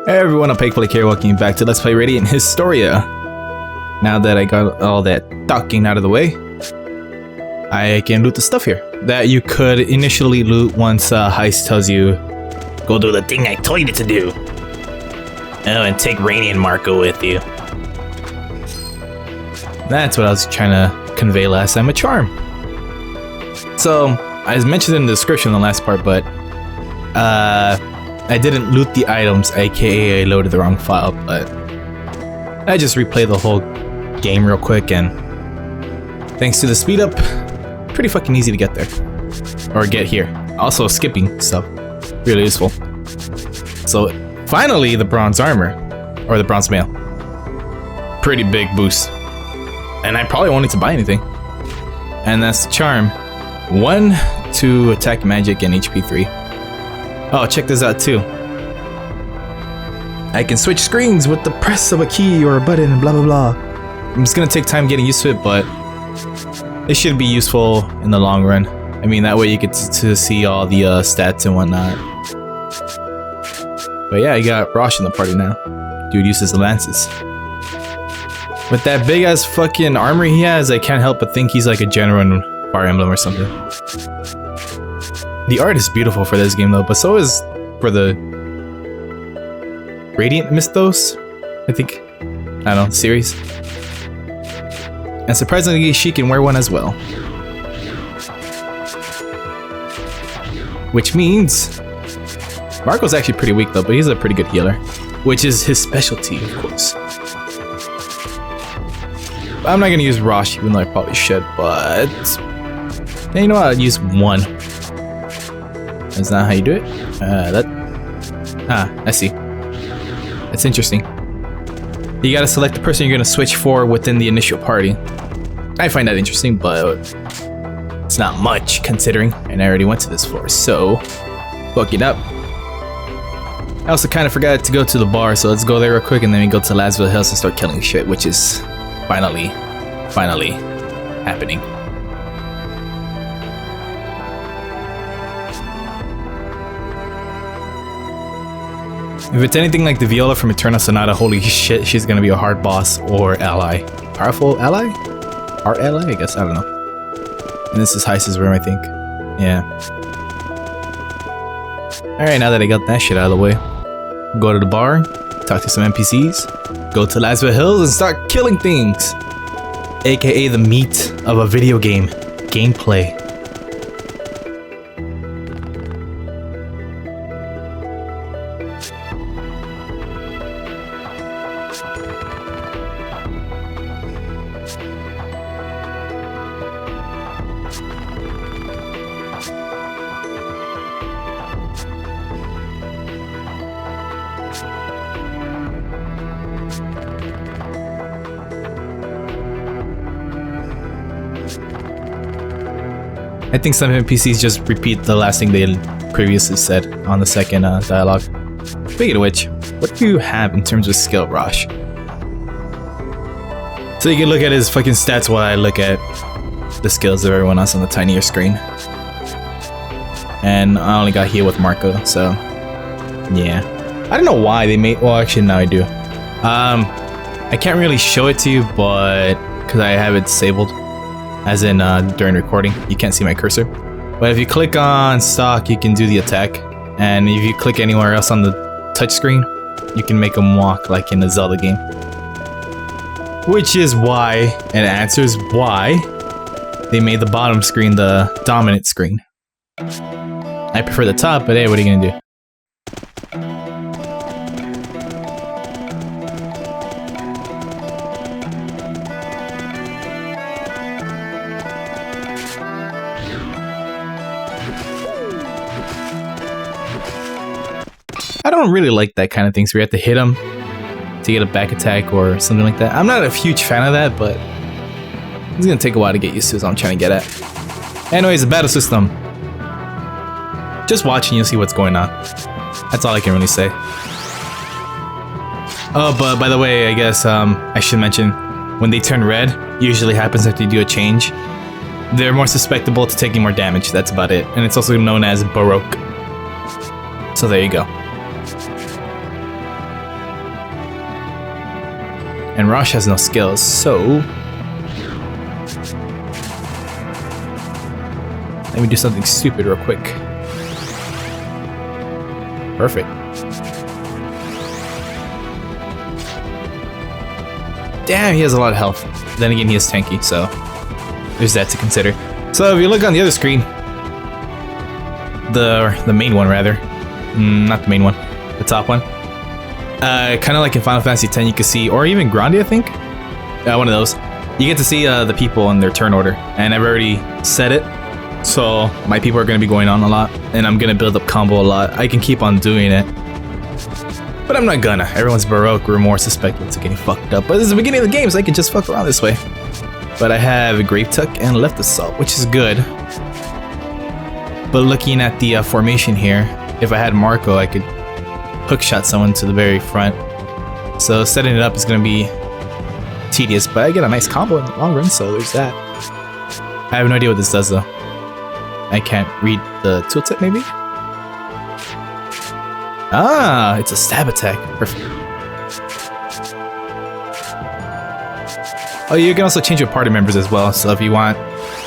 Hey everyone, Opaque Flake here, welcome back to Let's Play Radiant Historia. Now that I got all that talking out of the way, I can loot the stuff here that you could initially loot once Heist tells you, go do the thing I told you to do. Oh, and take Rainy and Marco with you. That's what I was trying to convey last time, a charm. So, I mentioned in the description in the last part, but I didn't loot the items, aka I loaded the wrong file, but I just replayed the whole game real quick, and thanks to the speed up, pretty fucking easy to get there. Or get here. Also skipping stuff, really useful. So finally the bronze armor, or the bronze mail. Pretty big boost. And I probably won't need to buy anything. And that's the charm. 1 to attack magic and HP 3. Oh, check this out too. I can switch screens with the press of a key or a button and blah blah blah. I'm just gonna take time getting used to it, but it should be useful in the long run. I mean, that way you get to see all the stats and whatnot. But yeah, I got Rosh in the party now. Dude uses the lances. With that big ass fucking armor he has, I can't help but think he's like a general in Fire Emblem or something. The art is beautiful for this game though, but so is for the Radiant Mythos, I think. I don't know, series. And surprisingly, she can wear one as well. Which means Marco's actually pretty weak though, but he's a pretty good healer. Which is his specialty, of course. I'm not gonna use Rosh, even though I probably should, but yeah, you know what, I'll use one. That's not how you do it. I see. That's interesting. You gotta select the person you're gonna switch for within the initial party. I find that interesting, but it's not much considering, and I already went to this floor, so fuck it up. I also kind of forgot to go to the bar, so let's go there real quick, and then we go to Lasville Hills and start killing shit, which is finally happening. If it's anything like the Viola from Eternal Sonata, holy shit, she's gonna be a hard boss or ally. Powerful ally? Our ally, I guess, I don't know. And this is Heist's room, I think. Yeah. Alright, now that I got that shit out of the way, go to the bar, talk to some NPCs, go to Lasville Hills and start killing things! AKA the meat of a video game. Gameplay. I think some NPCs just repeat the last thing they previously said on the second dialogue. Speaking of which, what do you have in terms of skill, Rosh? So you can look at his fucking stats while I look at the skills of everyone else on the tinier screen. And I only got heal with Marco, so yeah. I don't know why they made, well actually now I do. I can't really show it to you, but because I have it disabled. As in during recording, you can't see my cursor. But if you click on stock, you can do the attack. And if you click anywhere else on the touchscreen, you can make them walk like in the Zelda game. Which is why, and answers why, they made the bottom screen the dominant screen. I prefer the top, but hey, what are you gonna do? I don't really like that kind of thing, so we have to hit him to get a back attack or something like that. I'm not a huge fan of that, but it's gonna take a while to get used to, is what I'm trying to get at. Anyways, the battle system. Just watching, you'll see what's going on. That's all I can really say. Oh, but by the way, I guess I should mention, when they turn red, usually happens after you do a change. They're more susceptible to taking more damage, that's about it. And it's also known as Baroque. So there you go. And Rosh has no skills, so let me do something stupid real quick. Perfect. Damn, he has a lot of health. Then again, he is tanky, so there's that to consider. So if you look on the other screen, the main one rather, not the main one, the top one. Kind of like in Final Fantasy X, you can see, or even Grandi, I think. One of those. You get to see the people in their turn order, and I've already set it, so my people are going to be going on a lot, and I'm going to build up combo a lot. I can keep on doing it, but I'm not gonna. Everyone's Baroque or more suspected to getting fucked up, but this is the beginning of the game, so I can just fuck around this way. But I have a Grave Tuck and Left Assault, which is good. But looking at the formation here, if I had Marco, I could hookshot someone to the very front. So setting it up is going to be tedious, but I get a nice combo in the long run, so there's that. I have no idea what this does though. I can't read the tooltip maybe? Ah, it's a stab attack. Perfect. Oh, you can also change your party members as well, so if you want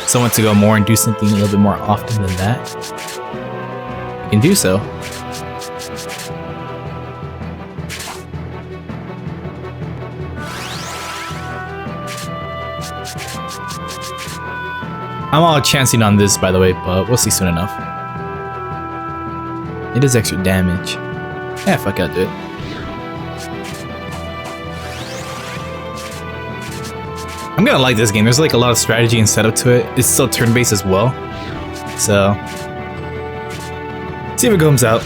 someone to go more and do something a little bit more often than that, you can do so. I'm all chancing on this, by the way, but we'll see soon enough. It is extra damage. Yeah, fuck it, I'll do it. I'm gonna like this game. There's like a lot of strategy and setup to it. It's still turn-based as well. So, see if it comes out.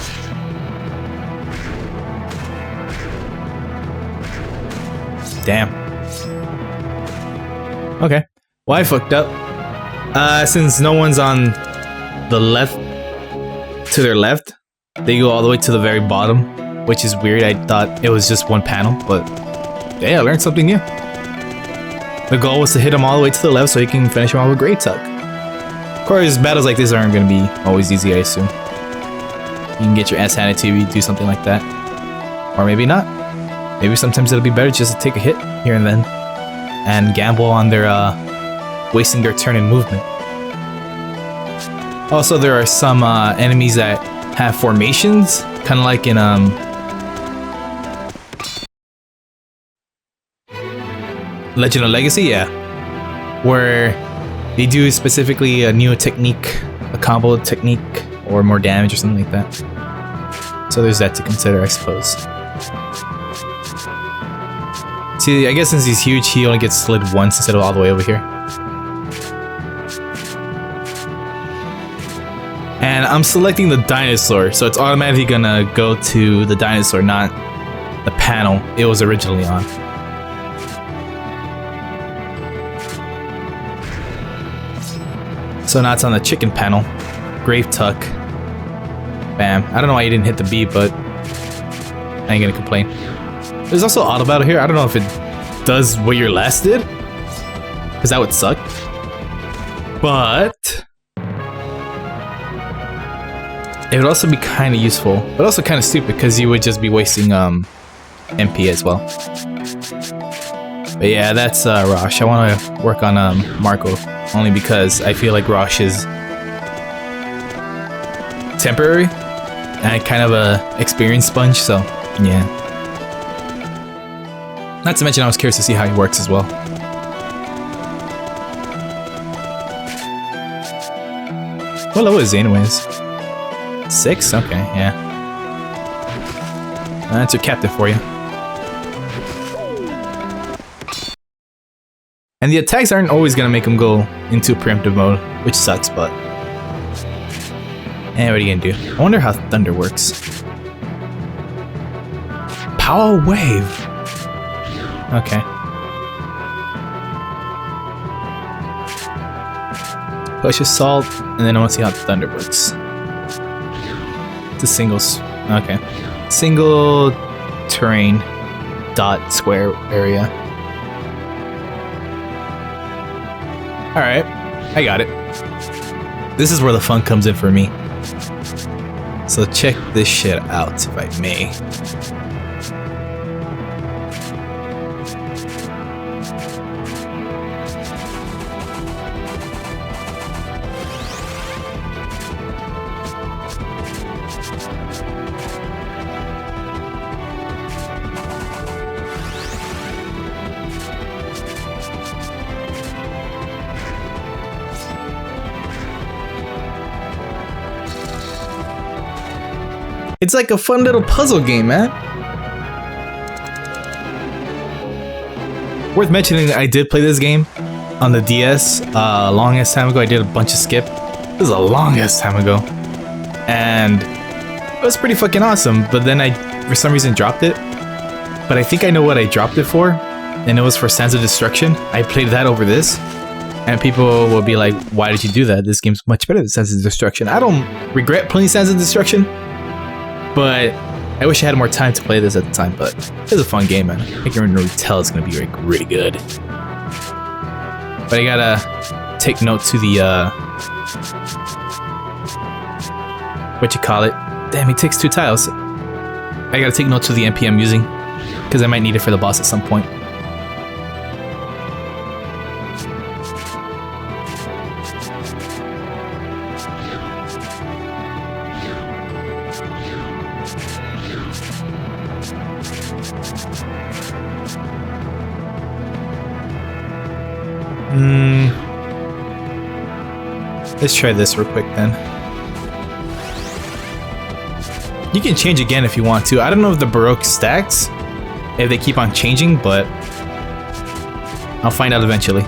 Damn. Okay. Well, I fucked up. Since no one's on the left, to their left, they go all the way to the very bottom, which is weird. I thought it was just one panel, but yeah, I learned something new. The goal was to hit him all the way to the left so he can finish him off with Grave Tuck. Of course, battles like this aren't going to be always easy, I assume. You can get your ass handed to you if you do something like that. Or maybe not. Maybe sometimes it'll be better just to take a hit here and then and gamble on their wasting their turn in movement. Also, there are some enemies that have formations, kind of like in Legend of Legacy, yeah, where they do specifically a new technique, a combo technique, or more damage or something like that. So there's that to consider, I suppose. See, I guess since he's huge, he only gets slid once instead of all the way over here. And I'm selecting the dinosaur, so it's automatically gonna go to the dinosaur, not the panel it was originally on. So now it's on the chicken panel. Grave Tuck. Bam. I don't know why you didn't hit the B, but I ain't gonna complain. There's also auto battle here. I don't know if it does what your last did, because that would suck. But it would also be kind of useful, but also kind of stupid because you would just be wasting MP as well. But yeah, that's Rosh. I want to work on Marco only because I feel like Rosh is temporary and kind of a experience sponge. So yeah. Not to mention, I was curious to see how he works as well. What level is he anyways? 6? Okay, yeah. That's your captain for you. And the attacks aren't always gonna make him go into preemptive mode, which sucks, but what are you gonna do? I wonder how thunder works. Power wave. Okay. Push assault, and then I want to see how thunder works. It's a single, okay. Single terrain dot square area. Alright, I got it. This is where the fun comes in for me. So check this shit out, if I may. It's like a fun little puzzle game, man. Worth mentioning, I did play this game on the DS longest time ago. I did a bunch of skip. This is the longest time ago. And it was pretty fucking awesome. But then I, for some reason, dropped it. But I think I know what I dropped it for. And it was for Sands of Destruction. I played that over this. And people will be like, why did you do that? This game's much better than Sands of Destruction. I don't regret playing Sands of Destruction. But I wish I had more time to play this at the time. But it's a fun game, man. I can really tell it's going to be like really good. But I gotta take note to the, what you call it? Damn, he takes 2 tiles. I gotta take note to the MP I'm using, because I might need it for the boss at some point. Let's try this real quick then. You can change again if you want to. I don't know if the Baroque stacks, if they keep on changing, but I'll find out eventually.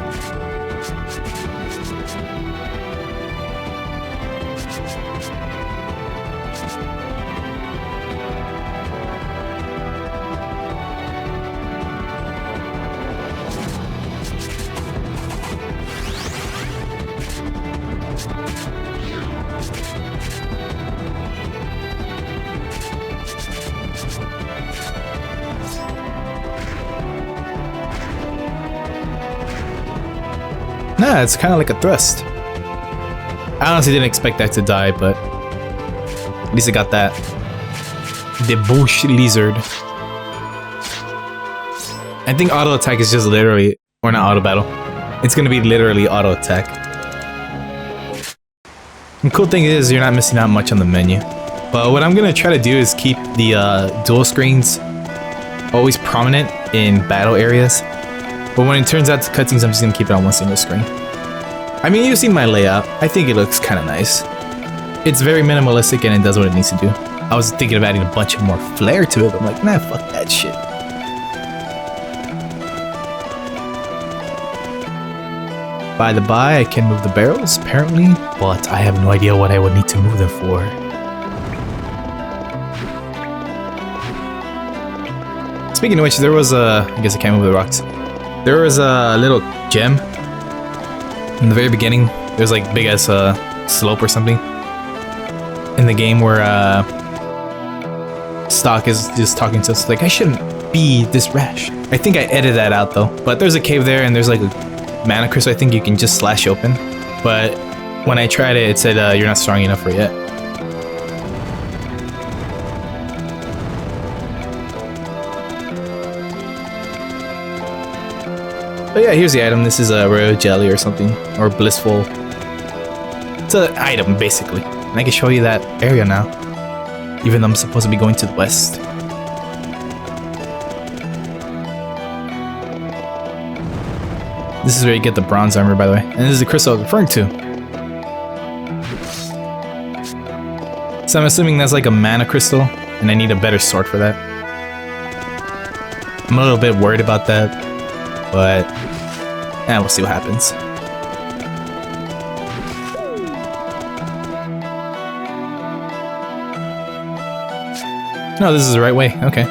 Nah, it's kind of like a thrust. I honestly didn't expect that to die, but at least I got that. The bush lizard. I think auto attack is just literally, or not auto battle. It's gonna be literally auto attack. The cool thing is you're not missing out much on the menu. But what I'm gonna try to do is keep the dual screens always prominent in battle areas. But when it turns out to cutscenes, I'm just gonna keep it on one single screen. I mean, you've seen my layout. I think it looks kind of nice. It's very minimalistic and it does what it needs to do. I was thinking of adding a bunch of more flair to it, but I'm like, nah, fuck that shit. By the by, I can move the barrels, apparently, but I have no idea what I would need to move them for. Speaking of which, there was a... I guess I can't move the rocks. There was a little gem in the very beginning. There's like big ass slope or something in the game where Stock is just talking to us like, I shouldn't be this rash. I think I edited that out though. But there's a cave there and there's like a mana crystal I think you can just slash open. But when I tried it, it said you're not strong enough for it yet. But yeah, here's the item. This is a royal jelly or something, or blissful. It's an item, basically. And I can show you that area now, even though I'm supposed to be going to the west. This is where you get the bronze armor, by the way. And this is the crystal I was referring to. So I'm assuming that's like a mana crystal, and I need a better sword for that. I'm a little bit worried about that, but we'll see what happens. No, this is the right way. Okay.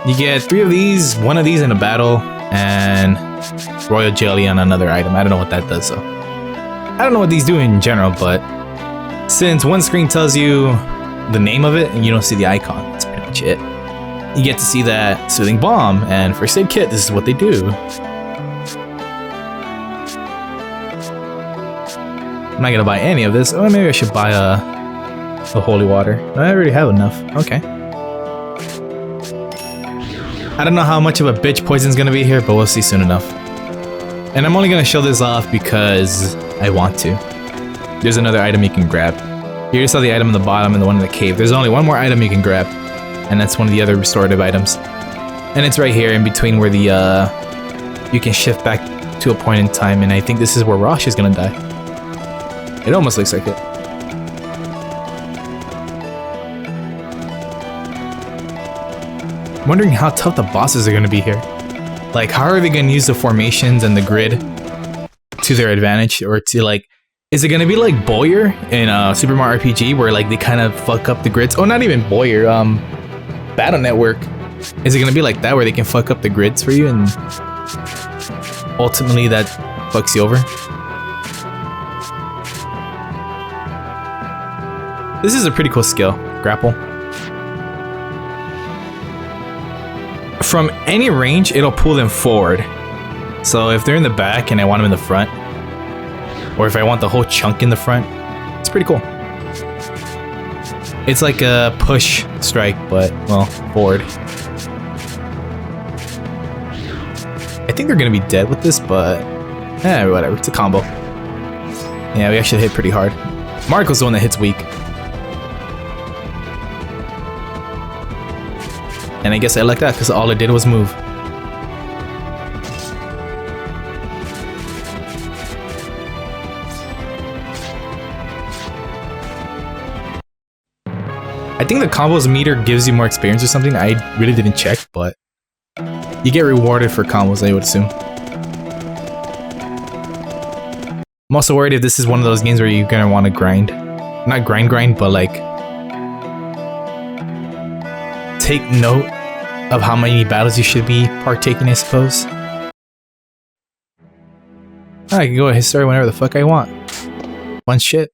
You get 3 of these, 1 of these in a battle, and royal jelly on another item. I don't know what that does, though. I don't know what these do in general, but since one screen tells you the name of it and you don't see the icon, that's pretty much it. You get to see that soothing balm and first aid kit. This is what they do. I'm not gonna buy any of this. Oh, maybe I should buy the holy water. I already have enough. Okay. I don't know how much of a bitch poison's gonna be here, but we'll see soon enough. And I'm only gonna show this off because I want to. There's another item you can grab. You already saw the item in the bottom and the one in the cave. There's only one more item you can grab, and that's one of the other restorative items. And it's right here in between where the you can shift back to a point in time, and I think this is where Rosh is gonna die. It almost looks like it. wondering how tough the bosses are gonna be here. Like, how are they gonna use the formations and the grid to their advantage, or to like, is it gonna be like Boyer in Super Mario RPG, where like they kind of fuck up the grids? Oh, not even Boyer, Battle Network. Is it gonna be like that, where they can fuck up the grids for you, and ultimately that fucks you over? This is a pretty cool skill, grapple. From any range, it'll pull them forward. So if they're in the back and I want them in the front, or if I want the whole chunk in the front, it's pretty cool. It's like a push strike, but, well, forward. I think they're gonna be dead with this, but whatever, it's a combo. Yeah, we actually hit pretty hard. Marco's the one that hits weak. And I guess I like that, because all it did was move. I think the combos meter gives you more experience or something. I really didn't check, but you get rewarded for combos, I would assume. I'm also worried if this is one of those games where you're gonna want to grind. Not grind, but like take note of how many battles you should be partaking, I suppose. I can go to Historia whenever the fuck I want. Fun shit.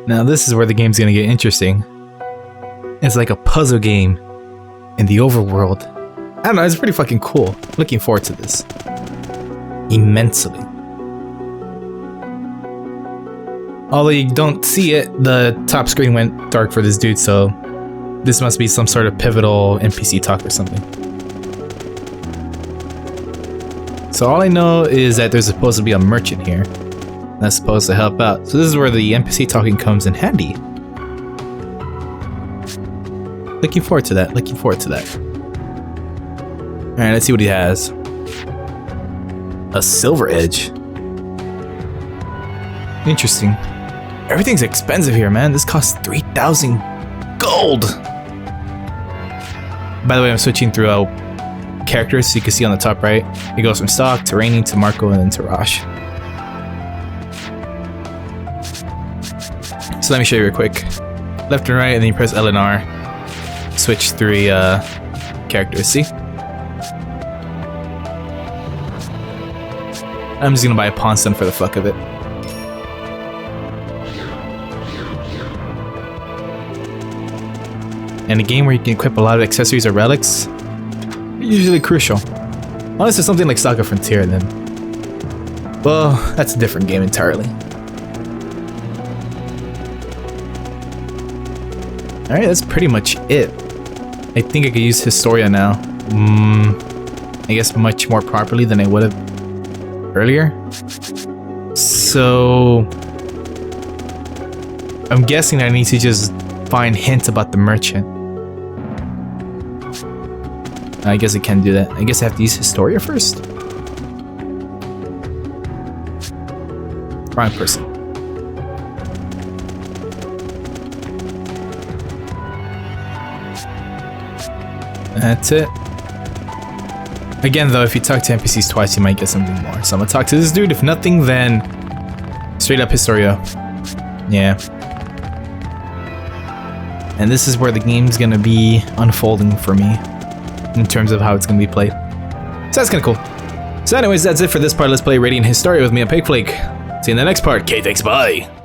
Now this is where the game's gonna get interesting. It's like a puzzle game in the overworld. I don't know, it's pretty fucking cool. Looking forward to this. Immensely. Although you don't see it, the top screen went dark for this dude, so this must be some sort of pivotal NPC talk or something. So all I know is that there's supposed to be a merchant here that's supposed to help out. So this is where the NPC talking comes in handy. Looking forward to that, looking forward to that. Alright, let's see what he has. A silver edge. Interesting. Everything's expensive here, man. This costs 3,000 gold! By the way, I'm switching through characters so you can see on the top right. It goes from stock to Rainy to Marco and then to Rosh. So let me show you real quick. Left and right, and then you press L and R. Switch 3 characters, see? I'm just gonna buy a pawn stone for the fuck of it. And a game where you can equip a lot of accessories or relics, usually crucial. Unless it's something like Saga Frontier then. Well, that's a different game entirely. Alright, that's pretty much it. I think I could use Historia now. I guess much more properly than I would have earlier. So I'm guessing I need to just find hints about the merchant. I guess I can do that. I guess I have to use Historia first. Wrong person. That's it. Again, though, if you talk to NPCs twice, you might get something more. So I'm gonna talk to this dude. If nothing, then straight up Historia. Yeah. And this is where the game's gonna be unfolding for me in terms of how it's gonna be played. So that's kinda cool. So anyways, that's it for this part. Let's play Radiant Historia with me, Opaque Flake. See you in the next part. Okay, thanks, bye.